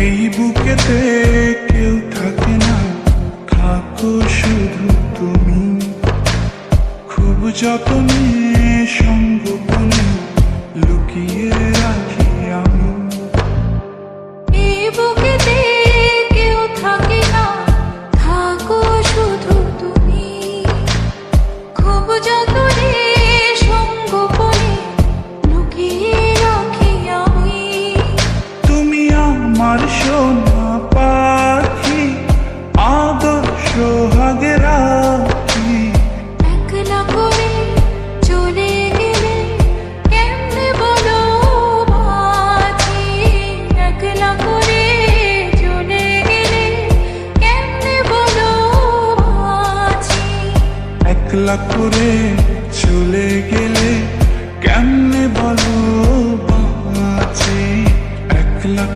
এই বুকেতে কেউ থাকে না, থাকো শুধু তুমি। খুব যতনে সংগোপনে লুকিয়ে রাখি আমি। এই বুকেতে কেউ থাকে না, থাকো শুধু তুমি। খুব যতনে সংগোপনে লুকিয়ে রাখি আমি। তুমি আমার সোনা পাখি, আদর্শ হাগে রাখি। একলা করে চলে গেলে কেমনে বলো বাঁচি। একলা করে চলে গেলে কেমনে বলো বাঁচি। একলা করে চলে গেলে কেমনে বলো